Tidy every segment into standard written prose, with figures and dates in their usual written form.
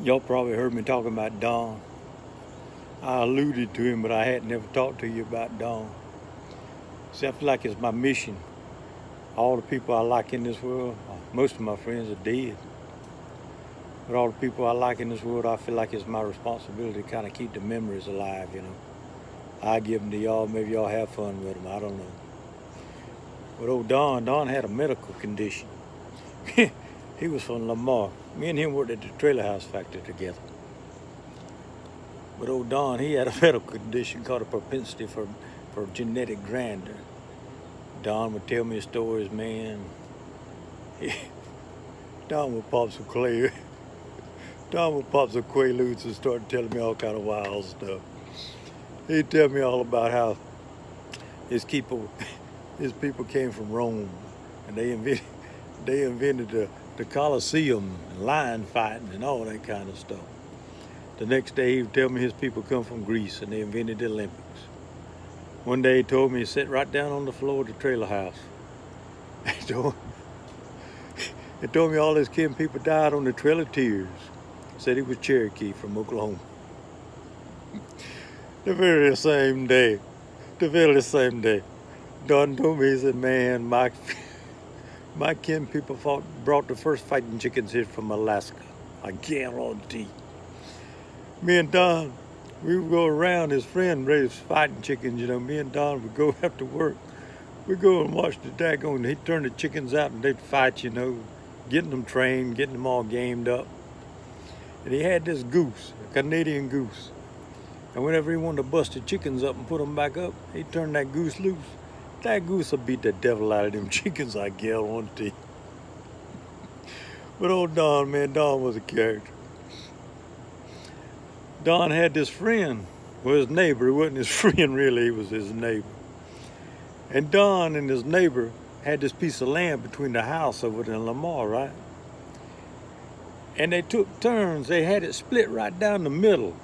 Y'all probably heard me talking about Don. I alluded to him, but I had never talked to you about Don. See, I feel like it's my mission. All the people I like in this world, most of my friends are dead. But all the people I like in this world, I feel like it's my responsibility to kind of keep the memories alive, I give them to y'all. Maybe y'all have fun with them. I don't know. But old Don had a medical condition. He was from Lamar. Me and him worked at the trailer house factory together. But old Don, he had a medical condition called a propensity for genetic grandeur. Don would tell me stories, man. Don would pop some clay. Don would pop some Quaaludes and start telling me all kind of wild stuff. He'd tell me all about how his people came from Rome, and they invented the Colosseum and lion fighting and all that kind of stuff. The next day he would tell me his people come from Greece and they invented the Olympics. One day he told me he sat right down on the floor of the trailer house. He told me all his kin people died on the Trail of Tears. Said he was Cherokee from Oklahoma. The very same day, Don told me, he said, man, my kin people brought the first fighting chickens here from Alaska. I guarantee. Me and Don, we would go around, his friend raised fighting chickens, me and Don would go after work. We'd go and watch the daggone, he'd turn the chickens out and they'd fight, getting them trained, getting them all gamed up. And he had this goose, a Canadian goose. And whenever he wanted to bust the chickens up and put them back up, he'd turn that goose loose. That goose would beat the devil out of them chickens, I guarantee. But old Don, man, Don was a character. Don had this friend, his neighbor. He wasn't his friend really, he was his neighbor. And Don and his neighbor had this piece of land between the house over there in Lamar, right? And they took turns, they had it split right down the middle.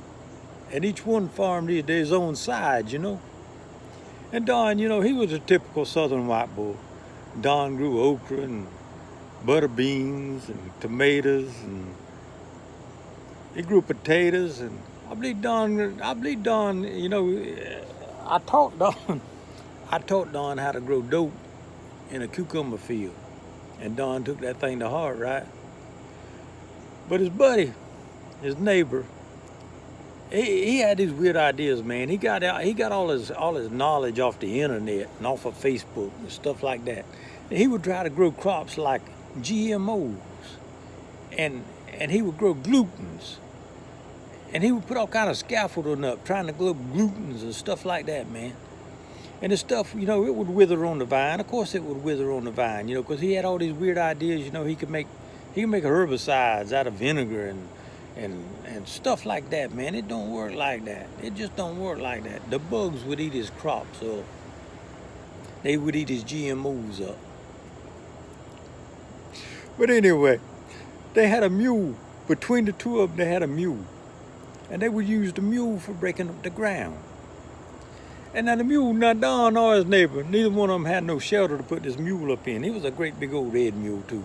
And each one farmed his own side, And Don, he was a typical southern white boy. Don grew okra and butter beans and tomatoes, and he grew potatoes, and I believe Don, I taught Don how to grow dope in a cucumber field. And Don took that thing to heart, right? But his buddy, his neighbor, he had these weird ideas, man. He got all his knowledge off the internet and off of Facebook and stuff like that. And he would try to grow crops like GMOs, and he would grow glutens, and he would put all kind of scaffolding up, trying to grow glutens and stuff like that, man. And the stuff, it would wither on the vine. Of course, it would wither on the vine, because he had all these weird ideas. He could make herbicides out of vinegar and stuff like that, man. It don't work like that. It just don't work like that. The bugs would eat his crops up. They would eat his GMOs up. But anyway, they had a mule. Between the two of them, they had a mule. And they would use the mule for breaking up the ground. And now the mule, Don or his neighbor, neither one of them had no shelter to put this mule up in. He was a great big old red mule too.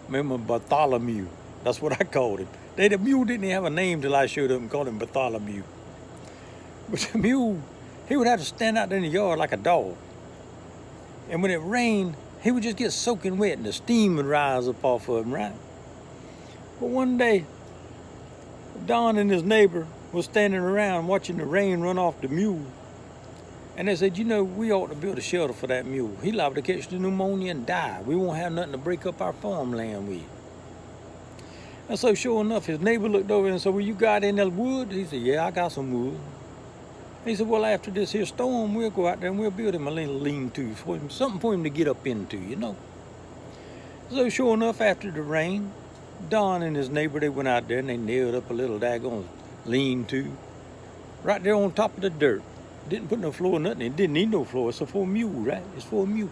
Remember Bartholomew? That's what I called him. The mule didn't have a name till I showed up and called him Bartholomew. But the mule, he would have to stand out there in the yard like a dog. And when it rained, he would just get soaking wet and the steam would rise up off of him, right? But one day, Don and his neighbor was standing around watching the rain run off the mule. And they said, we ought to build a shelter for that mule. He's liable to catch the pneumonia and die. We won't have nothing to break up our farmland with. And so sure enough, his neighbor looked over and said, well, you got any wood? He said, yeah, I got some wood. He said, well, after this here storm, we'll go out there and we'll build him a little lean-to for him, something for him to get up into, So sure enough, after the rain, Don and his neighbor, they went out there and they nailed up a little daggone lean-to right there on top of the dirt. Didn't put no floor or nothing. It didn't need no floor. It's for a mule, right? It's for a mule.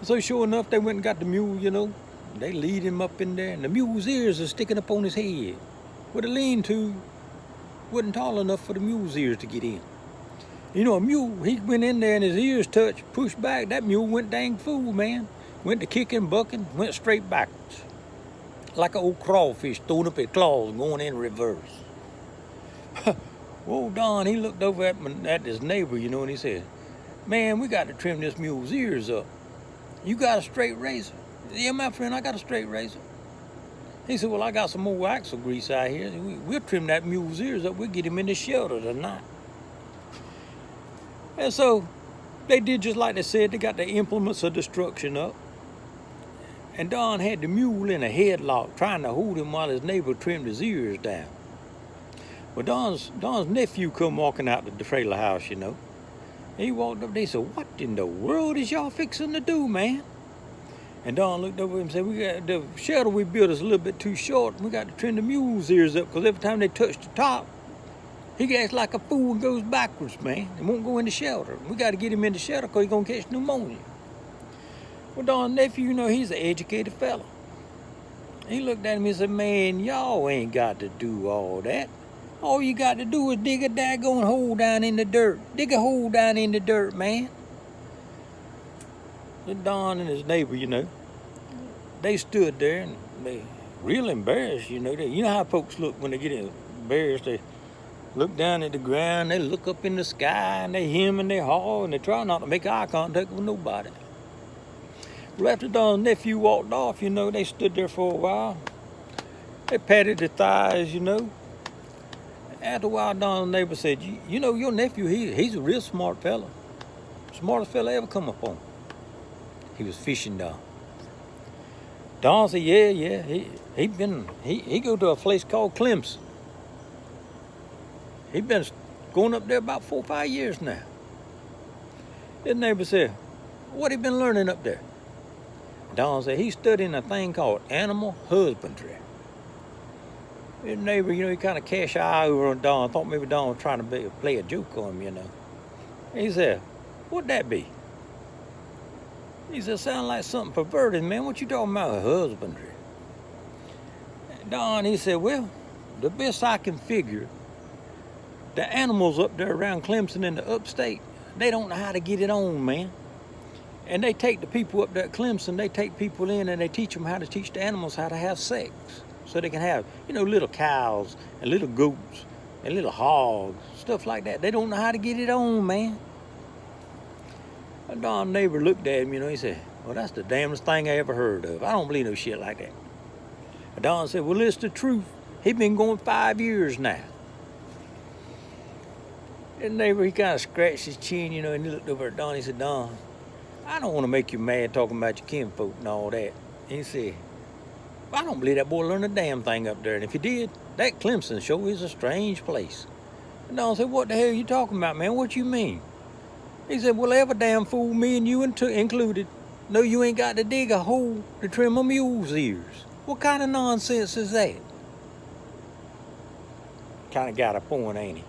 So sure enough, they went and got the mule, They lead him up in there, and the mule's ears are sticking up on his head. But the lean-to wasn't tall enough for the mule's ears to get in. A mule, he went in there and his ears touched, pushed back. That mule went dang fool, man. Went to kicking, bucking, went straight backwards. like an old crawfish throwing up his claws going in reverse. Well, Don, he looked over at his neighbor, you know, and he said, man, we got to trim this mule's ears up. You got a straight razor? Yeah, my friend, I got a straight razor. He said, well, I got some more axle grease out here. We'll trim that mule's ears up. We'll get him in the shelter tonight. And so they did just like they said. They got the implements of destruction up. And Don had the mule in a headlock trying to hold him while his neighbor trimmed his ears down. Well, Don's nephew come walking out the trailer house, you know. He walked up there and said, what in the world is y'all fixing to do, man? And Don looked over and said, the shelter we built is a little bit too short. We got to trim the mule's ears up because every time they touch the top, he acts like a fool and goes backwards, man. He won't go in the shelter. We got to get him in the shelter because he's going to catch pneumonia. Well, Don's nephew, you know, he's an educated fella. He looked at him and said, man, y'all ain't got to do all that. All you got to do is dig a daggone hole down in the dirt. Dig a hole down in the dirt, man. And Don and his neighbor, you know, they stood there and they real embarrassed, you know. You know how folks look when they get embarrassed. They look down at the ground, they look up in the sky, and they hem and they haw, and they try not to make eye contact with nobody. Well, after Don's nephew walked off, you know, they stood there for a while. They patted their thighs, you know. After a while, Don's neighbor said, you know, your nephew, he's a real smart fella. Smartest fella ever come up on. He was fishing, Don. Don said, yeah, he go to a place called Clemson. He been going up there about 4 or 5 years now. His neighbor said, what he been learning up there? Don said, he's studying a thing called animal husbandry. His neighbor, you know, he kind of cast an eye over on Don. Thought maybe Don was trying to play a joke on him, you know. He said, what'd that be? He said, sound like something perverted, man. What you talking about, husbandry? Don, he said, well, the best I can figure, the animals up there around Clemson in the upstate, they don't know how to get it on, man. And they take the people up there at Clemson, they take people in and they teach them how to teach the animals how to have sex. So they can have, you know, little cows and little goats and little hogs, stuff like that. They don't know how to get it on, man. And Don's neighbor looked at him, you know, he said, well, that's the damnedest thing I ever heard of. I don't believe no shit like that. And Don said, well, it's the truth. He been going 5 years now. And neighbor, he kind of scratched his chin, you know, and he looked over at Don. He said, Don, I don't want to make you mad talking about your kinfolk and all that. And he said, I don't believe that boy learned a damn thing up there. And if he did, that Clemson show is a strange place. And Don said, what the hell are you talking about, man? What you mean? He said, well, every damn fool, me and you included, know you ain't got to dig a hole to trim a mule's ears. What kind of nonsense is that? Kind of got a point, ain't he?